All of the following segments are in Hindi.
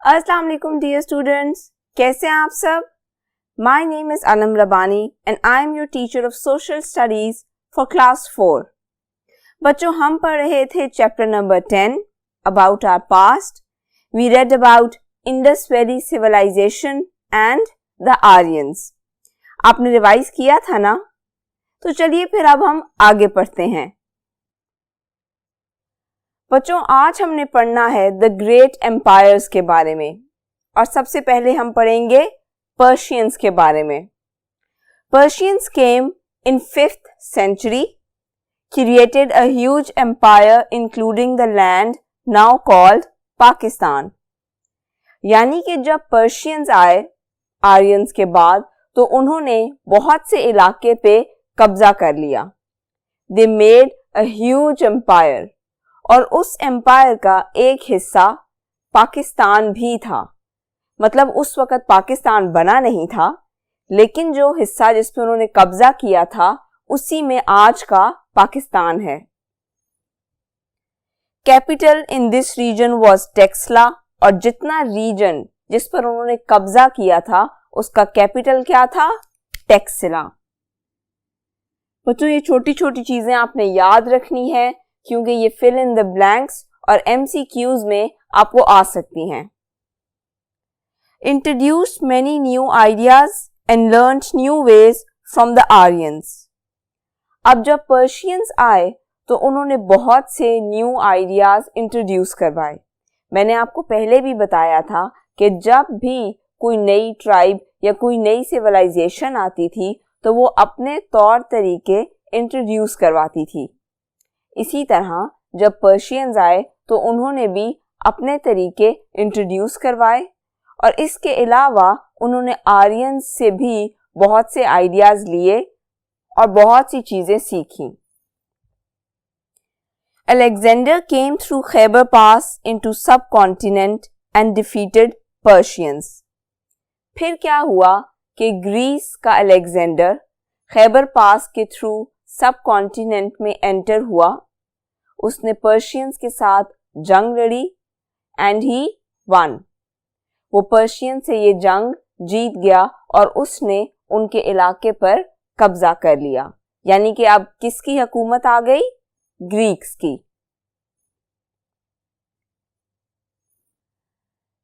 अस्सलाम वालेकुम डियर स्टूडेंट्स, कैसे हैं आप सब? My name is Anam Rabbani and I am your teacher of social studies for class 4। बच्चों, हम पढ़ रहे थे chapter number 10 about our past. We read about Indus valley civilization and the Aryans. आपने रिवाइज किया था ना? तो चलिए फिर अब हम आगे पढ़ते हैं। बच्चों, आज हमने पढ़ना है द ग्रेट एम्पायर्स के बारे में, और सबसे पहले हम पढ़ेंगे पर्शियंस के बारे में। Persians came in 5th century, created a huge empire including the land now called Pakistan. यानी कि जब पर्शियंस आए आर्यंस के बाद, तो उन्होंने बहुत से इलाके पे कब्जा कर लिया। They made a huge empire, और उस एम्पायर का एक हिस्सा पाकिस्तान भी था। मतलब उस वक्त पाकिस्तान बना नहीं था, लेकिन जो हिस्सा जिस पे उन्होंने कब्जा किया था उसी में आज का पाकिस्तान है। Capital in this region was Taxila, और जितना रीजन जिस पर उन्होंने कब्जा किया था उसका कैपिटल क्या था? टेक्सिला। बच्चों, ये छोटी छोटी चीजें आपने याद रखनी है, क्योंकि ये फिल इन द ब्लैंक्स और MCQs में आपको आ सकती हैं। Introduced many new ideas and learned new ways from the Aryans। अब जब पर्शियंस आए तो उन्होंने बहुत से न्यू आइडियाज इंट्रोड्यूस करवाए। मैंने आपको पहले भी बताया था कि जब भी कोई नई ट्राइब या कोई नई सिविलाइजेशन आती थी तो वो अपने तौर तरीके इंट्रोड्यूस करवाती थी। इसी तरह जब पर्शियंस आए तो उन्होंने भी अपने तरीके इंट्रोड्यूस करवाए, और इसके अलावा उन्होंने आर्यंस से भी बहुत से आइडियाज लिए और बहुत सी चीजें सीखी। अलेक्जेंडर केम थ्रू खैबर पास इनटू सब कॉन्टिनेंट एंड डिफीटेड पर्शियंस। फिर क्या हुआ कि ग्रीस का अलेक्जेंडर खैबर पास के थ्रू सब कॉन्टिनेंट में एंटर हुआ। उसने पर्शियंस के साथ जंग लड़ी एंड ही वन। वो पर्शियन से ये जंग जीत गया और उसने उनके इलाके पर कब्जा कर लिया। यानी कि अब किसकी हुकूमत आ गई? ग्रीक्स की।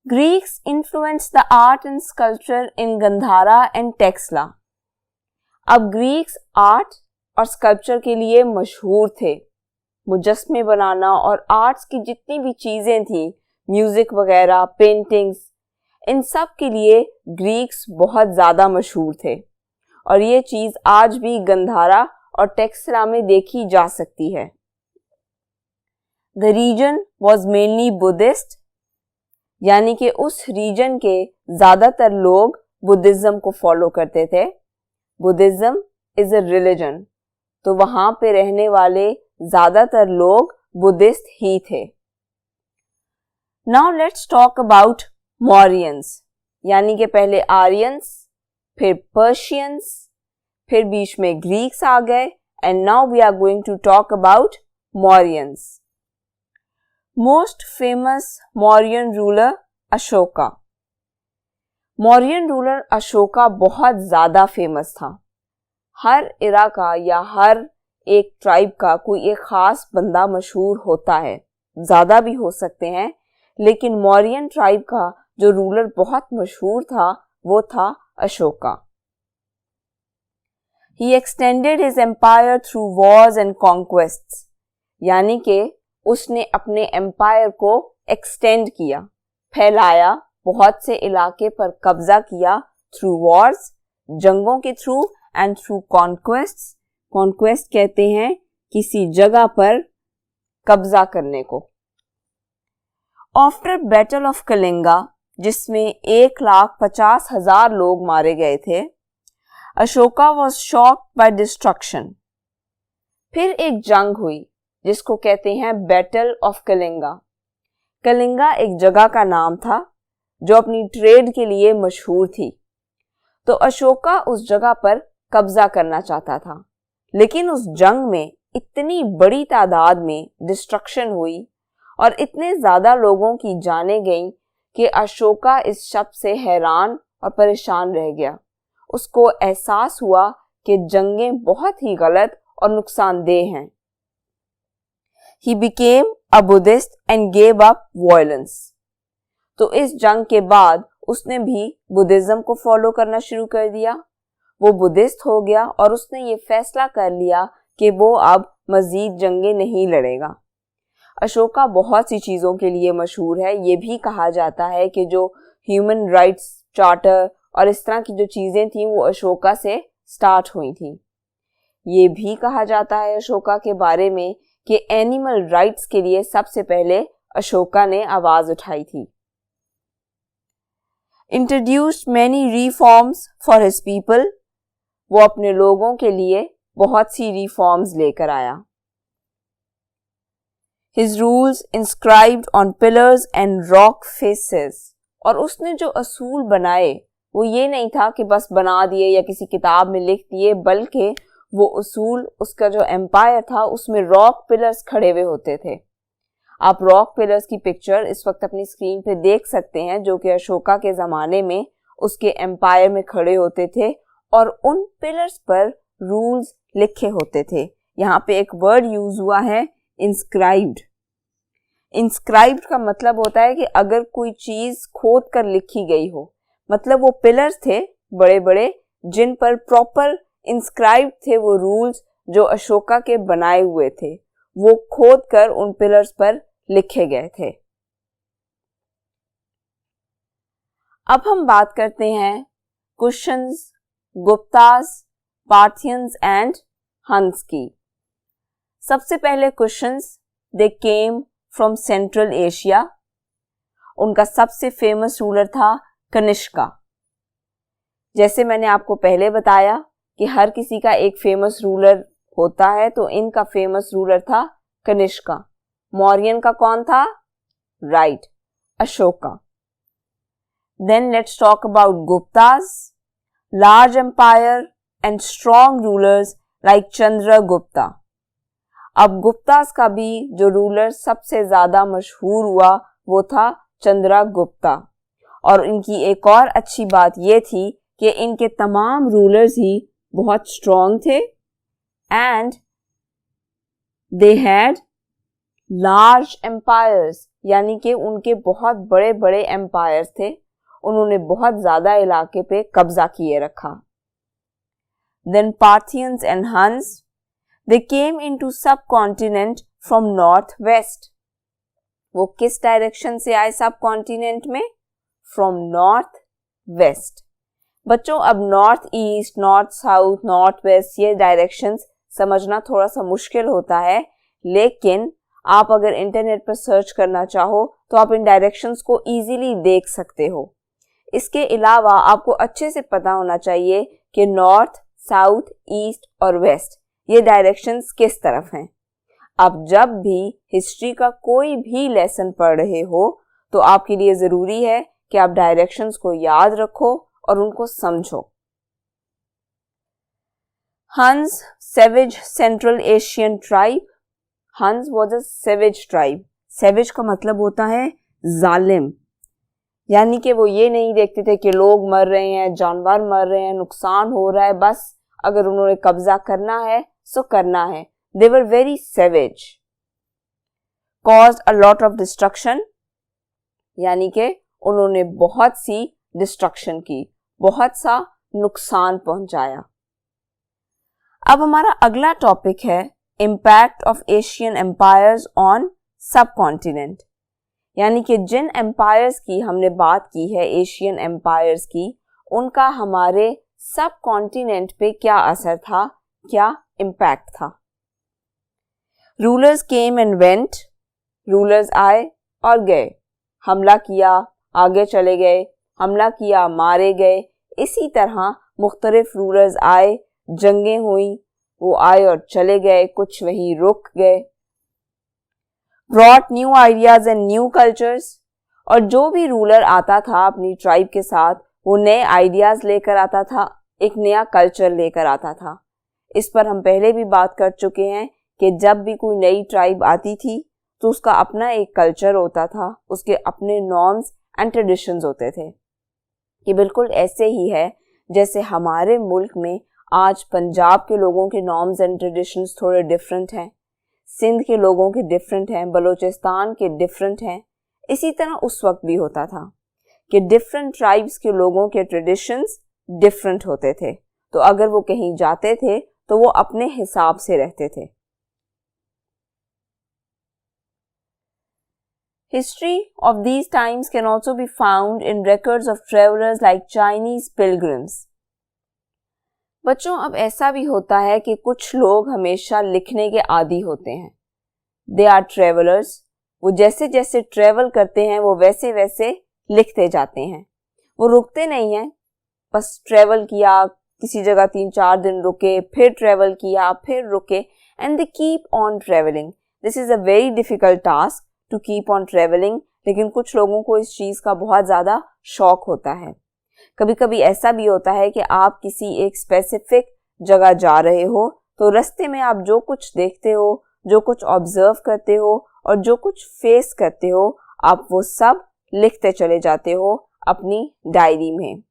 Greeks influenced the art and sculpture in Gandhara and Taxila. अब ग्रीक्स आर्ट और स्कल्पचर के लिए मशहूर थे। मुजस्मे बनाना और आर्ट्स की जितनी भी चीजें थी, म्यूजिक वगैरह, पेंटिंग्स, इन सब के लिए ग्रीक्स बहुत ज्यादा मशहूर थे, और ये चीज आज भी गंधारा और टेक्सला में देखी जा सकती है। The region was mainly Buddhist, यानी कि उस रीजन के ज्यादातर लोग बुद्धिज्म को फॉलो करते थे। बुद्धिज्म इज अ रिलीजन, तो वहां पे रहने वाले ज्यादातर लोग बुद्धिस्ट ही थे। Now let's talk about Mauryans, यानी कि पहले आर्यंस, फिर पर्शियंस, फिर बीच में ग्रीक्स आ गए, and now we are going to talk about Mauryans. Most famous Mauryan ruler Ashoka. Mauryan ruler Ashoka बहुत ज्यादा फेमस था। हर इरा का या हर एक ट्राइब का कोई एक खास बंदा मशहूर होता है, ज्यादा भी हो सकते हैं, लेकिन मौर्यन ट्राइब का जो रूलर बहुत मशहूर था वो था Ashoka. He extended his empire through wars and conquests, यानी कि उसने अपने एम्पायर को एक्सटेंड किया, फैलाया, बहुत से इलाके पर कब्जा किया थ्रू वॉर्स, जंगों के थ्रू, एंड थ्रू कॉन्क्वेस्ट्स। कॉन्क्वेस्ट कहते हैं किसी जगह पर कब्जा करने को। आफ्टर बैटल ऑफ कलिंगा, जिसमें 1,50,000 लोग मारे गए थे, Ashoka was shocked by destruction. फिर एक जंग हुई जिसको कहते हैं बैटल ऑफ कलिंगा। कलिंगा एक जगह का नाम था जो अपनी ट्रेड के लिए मशहूर थी। तो अशोका उस जगह पर कब्जा करना चाहता था, लेकिन उस जंग में इतनी बड़ी तादाद में डिस्ट्रक्शन हुई और इतने ज्यादा लोगों की जानें गईं कि अशोका इस शब्द से हैरान और परेशान रह गया। उसको एहसास हुआ कि जंगें बहुत ही गलत और नुकसानदेह हैं। He became a Buddhist and gave up violence. तो इस जंग के बाद उसने भी बुद्धिज्म को फॉलो करना शुरू कर दिया। वो बुद्धिस्ट हो गया और उसने ये फैसला कर लिया कि वो अब मजीद जंगें नहीं लड़ेगा। अशोका बहुत सी चीज़ों के लिए मशहूर है। ये भी कहा जाता है कि जो ह्यूमन राइट्स चार्टर और इस तरह की जो चीज़ें थी वो अशोका से स्टार्ट हुई थी। ये भी कहा जाता है अशोका के बारे में कि एनिमल राइट्स के लिए सबसे पहले अशोका ने आवाज उठाई थी। Introduced many reforms for his people, वो अपने लोगों के लिए बहुत सी रिफॉर्म्स लेकर आया। His rules inscribed on pillars and rock faces, और उसने जो असूल बनाए वो ये नहीं था कि बस बना दिए या किसी किताब में लिख दिए, बल्कि वो असूल, उसका जो एम्पायर था उसमें रॉक पिलर्स खड़े हुए होते थे। आप रॉक पिलर्स की पिक्चर इस वक्त अपनी स्क्रीन पे देख सकते हैं, जो कि अशोका के ज़माने में उसके एम्पायर में खड़े होते थे और उन पिलर्स पर रूल्स लिखे होते थे। यहाँ पे एक वर्ड यूज हुआ है, इंस्क्राइब्ड। इंस्क्राइब्ड का मतलब होता है कि अगर कोई चीज़ खोद कर लिखी गई हो, मतलब वो पिलर्स थे बड़े बड़े जिन पर प्रॉपर इंस्क्राइब थे वो रूल्स जो अशोका के बनाए हुए थे, वो खोद कर उन पिलर्स पर लिखे गए थे। अब हम बात करते हैं कुशन्स, गुप्तास, पार्थियंस एंड हंस की। सबसे पहले cushions, they came from central Asia. उनका सबसे फेमस रूलर था कनिष्का। जैसे मैंने आपको पहले बताया कि हर किसी का एक फेमस रूलर होता है, तो इनका फेमस रूलर था कनिष्का। मौर्यन का कौन था? Right, Ashoka. Then let's talk about Guptas, large empire and strong rulers like Chandragupta. अब गुप्तास का भी जो रूलर सबसे ज्यादा मशहूर हुआ वो था चंद्रगुप्ता, और इनकी एक और अच्छी बात ये थी कि इनके तमाम रूलर्स ही बहुत स्ट्रॉन्ग थे and they had large empires, यानी कि उनके बहुत बड़े बड़े एम्पायर्स थे। उन्होंने बहुत ज्यादा इलाके पे कब्जा किए रखा। Then Parthians and Huns, they came into subcontinent from north west. वो किस डायरेक्शन से आए सब कॉन्टिनेंट में? From north west. बच्चों, अब north east, north south, north west ये डायरेक्शंस समझना थोड़ा सा मुश्किल होता है, लेकिन आप अगर इंटरनेट पर सर्च करना चाहो तो आप इन डायरेक्शंस को इजीली देख सकते हो। इसके अलावा आपको अच्छे से पता होना चाहिए कि नॉर्थ, साउथ, ईस्ट और वेस्ट ये डायरेक्शंस किस तरफ हैं। आप जब भी हिस्ट्री का कोई भी लेसन पढ़ रहे हो तो आपके लिए ज़रूरी है कि आप डायरेक्शंस को याद रखो और उनको समझो। हंस, सेविज सेंट्रल एशियन ट्राइब। हंस was a savage tribe. Savage का मतलब होता है जालिम, यानी कि वो ये नहीं देखते थे कि लोग मर रहे हैं, जानवर मर रहे हैं, नुकसान हो रहा है, बस अगर उन्होंने कब्जा करना है सो करना है। They were very savage, caused a lot of destruction, यानी कि उन्होंने बहुत सी डिस्ट्रक्शन की, बहुत सा नुकसान पहुंचाया। अब हमारा अगला टॉपिक है impact of Asian empires on subcontinent, यानी कि जिन एम्पायर्स की हमने बात की है, एशियन एम्पायर्स की, उनका हमारे सब कॉन्टिनेंट पे क्या असर था, क्या इम्पैक्ट था। Rulers came and went, rulers आए और गए, हमला किया, आगे चले गए, हमला किया, मारे गए। इसी तरह मुख्तलिफ रूलर्स आए, जंगें हुई, वो आए और चले गए, कुछ वहीं रुक गए। Brought new ideas and new cultures, और जो भी रूलर आता था अपनी ट्राइब के साथ वो नए आइडियाज लेकर आता था, एक नया कल्चर लेकर आता था। इस पर हम पहले भी बात कर चुके हैं कि जब भी कोई नई ट्राइब आती थी तो उसका अपना एक कल्चर होता था, उसके अपने नॉर्म्स एंड ट्रेडिशंस होते थे। ये बिल्कुल ऐसे ही है जैसे हमारे मुल्क में आज पंजाब के लोगों के नॉर्म्स एंड ट्रेडिशंस थोड़े डिफरेंट हैं, सिंध के लोगों के डिफरेंट हैं, बलूचिस्तान के डिफरेंट हैं। इसी तरह उस वक्त भी होता था कि डिफरेंट ट्राइब्स के लोगों के ट्रेडिशंस डिफरेंट होते थे, तो अगर वो कहीं जाते थे तो वो अपने हिसाब से रहते थे। History of these times can also be found in records of travelers like Chinese pilgrims. बच्चों, अब ऐसा भी होता है कि कुछ लोग हमेशा लिखने के आदी होते हैं। They are travelers. वो जैसे जैसे ट्रेवल करते हैं वो वैसे वैसे लिखते जाते हैं। वो रुकते नहीं हैं, बस ट्रेवल किया, किसी जगह 3-4 दिन रुके, फिर ट्रेवल किया, फिर रुके, and they keep on traveling. This is a very difficult task to keep on traveling, लेकिन कुछ लोगों को इस चीज़ का बहुत ज़्यादा शौक होता है। कभी कभी ऐसा भी होता है कि आप किसी एक स्पेसिफिक जगह जा रहे हो, तो रास्ते में आप जो कुछ देखते हो, जो कुछ ऑब्जर्व करते हो और जो कुछ फेस करते हो, आप वो सब लिखते चले जाते हो अपनी डायरी में।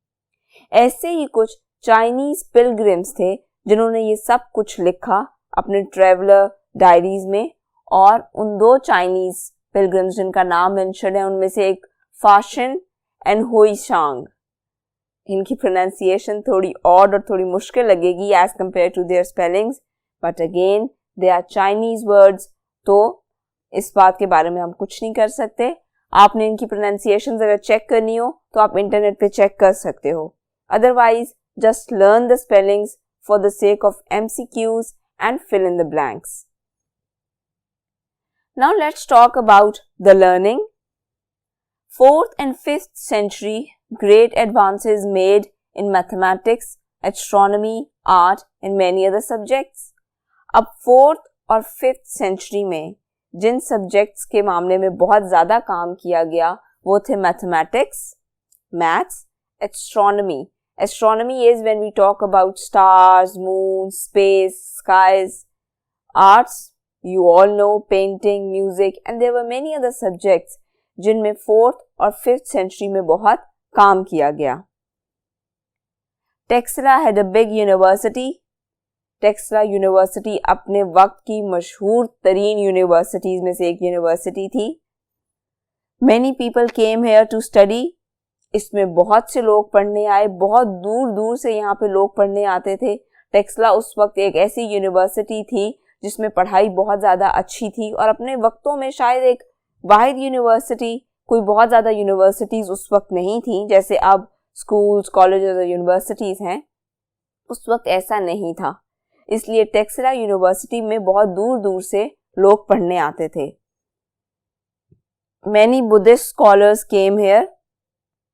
ऐसे ही कुछ चाइनीज पिलग्रिम्स थे जिन्होंने ये सब कुछ लिखा अपने ट्रेवलर डायरीज में, और उन 2 चाइनीज पिलग्रिम्स जिनका नाम मेंशन है उनमें से एक फाशिन एंड हुईशांग। इनकी प्रोनाउंसिएशन थोड़ी ऑड और थोड़ी मुश्किल लगेगी as compare to their spellings, but again they are Chinese words, तो इस बात के बारे में हम कुछ नहीं कर सकते। आपने इनकी प्रोनाउंसिएशंस अगर चेक करनी हो तो आप इंटरनेट पे चेक कर सकते हो, otherwise just learn the spellings for the sake of MCQs and fill in the blanks. Now let's talk about the learning. 4th and 5th century, great advances made in mathematics, astronomy, art and many other subjects. अब 4th और 5th century में जिन subjects के मामले में बहुत ज़्यादा काम किया गया वो थे mathematics, maths, astronomy. Astronomy is when we talk about stars, moon, space, skies. Arts, you all know, painting, music, and there were many other subjects जिनमें 4th और 5th century में बहुत काम किया गया। Texila had a big university. Texila University अपने वक्त की मशहूर तरीन यूनिवर्सिटीज में से एक यूनिवर्सिटी थी। Many people came here to study. इसमें बहुत से लोग पढ़ने आए, बहुत दूर दूर से यहाँ पे लोग पढ़ने आते थे। टेक्सला उस वक्त एक ऐसी यूनिवर्सिटी थी जिसमें पढ़ाई बहुत ज़्यादा अच्छी थी, और अपने वक्तों में शायद एक वाहिद यूनिवर्सिटी, कोई बहुत ज़्यादा यूनिवर्सिटीज़ उस वक्त नहीं थी जैसे अब स्कूल्स, कॉलेजेस और यूनिवर्सिटीज़ हैं। उस वक्त ऐसा नहीं था, इसलिए टेक्सला यूनिवर्सिटी में बहुत दूर दूर से लोग पढ़ने आते थे। Many Buddhist scholars came here.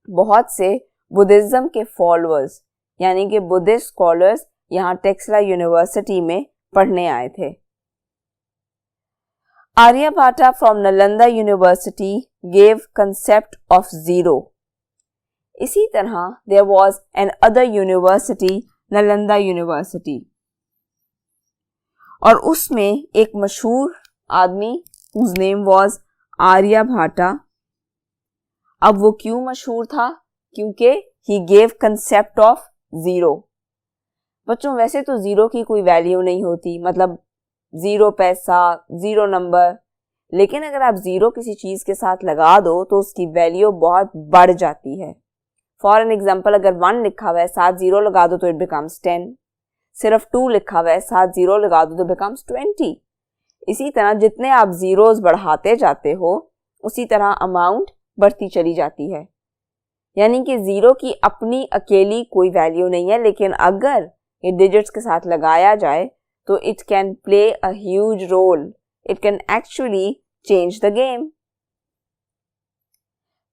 बहुत से बुद्धिज्म के फॉलोअर्स यानी कि बुद्धिस्ट स्कॉलर्स यहाँ टेक्सला यूनिवर्सिटी में पढ़ने आए थे। Aryabhatta from Nalanda university gave concept of zero. इसी तरह there was another university, Nalanda university, और उसमें एक मशहूर आदमी whose name was आर्यभट्टा। अब वो क्यों मशहूर था? क्योंकि he gave concept of zero. बच्चों, वैसे तो जीरो की कोई वैल्यू नहीं होती, मतलब जीरो पैसा, जीरो नंबर, लेकिन अगर आप जीरो किसी चीज के साथ लगा दो तो उसकी वैल्यू बहुत बढ़ जाती है। फॉर एन एग्जाम्पल, अगर 1 लिखा हुआ है, 7 जीरो लगा दो तो इट बिकम्स 10। सिर्फ 2 लिखा हुआ है, 7 जीरो लगा दो तो बिकम्स 20। इसी तरह जितने आप जीरोस बढ़ाते जाते हो उसी तरह अमाउंट बढ़ती चली जाती है। यानी कि जीरो की अपनी अकेली कोई वैल्यू नहीं है, लेकिन अगर ये डिजिट्स के साथ लगाया जाए तो it can play a huge role, it can actually change the game.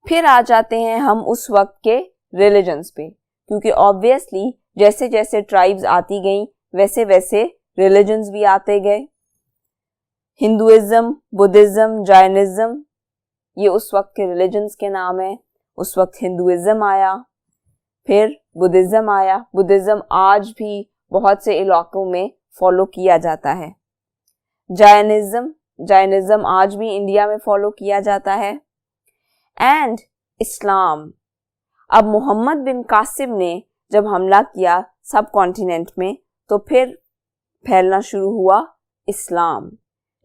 फिर आ जाते हैं हम उस वक्त के रिलीजन्स पे, क्योंकि ऑब्वियसली जैसे जैसे ट्राइब्स आती गईं वैसे वैसे रिलीजन्स भी आते गए। हिंदुइज्म, बुद्धिज्म, जैनिज्म, ये उस वक्त के रिलीजन्स के नाम है। उस वक्त हिंदुइज्म आया, फिर बुद्धिज्म आया। बुद्धिज्म आज भी बहुत से इलाकों में फॉलो किया जाता है। जैनिज्म आज भी इंडिया में फॉलो किया जाता है। And Islam. अब मोहम्मद बिन कासिम ने जब हमला किया सब कॉन्टिनेंट में तो फिर फैलना शुरू हुआ इस्लाम।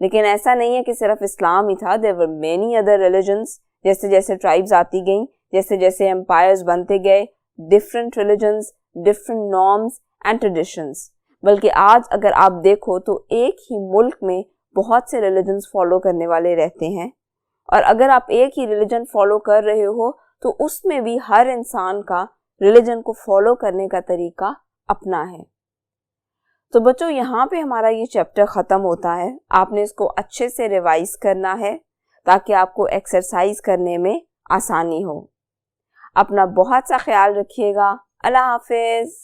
लेकिन ऐसा नहीं है कि सिर्फ इस्लाम ही था, there were many other religions. जैसे जैसे ट्राइब्स आती गईं, जैसे जैसे एम्पायर्स बनते गए, different religions, different norms and traditions. बल्कि आज अगर आप देखो तो एक ही मुल्क में बहुत से रिलीजन्स फॉलो करने वाले रहते हैं, और अगर आप एक ही रिलीजन फॉलो कर रहे हो तो उसमें भी हर इंसान का रिलीजन को फॉलो करने का तरीका अपना है। तो बच्चों, यहाँ पे हमारा ये चैप्टर ख़त्म होता है। आपने इसको अच्छे से रिवाइज करना है ताकि आपको एक्सरसाइज करने में आसानी हो। अपना बहुत सा ख्याल रखिएगा। अल्लाह हाफिज़।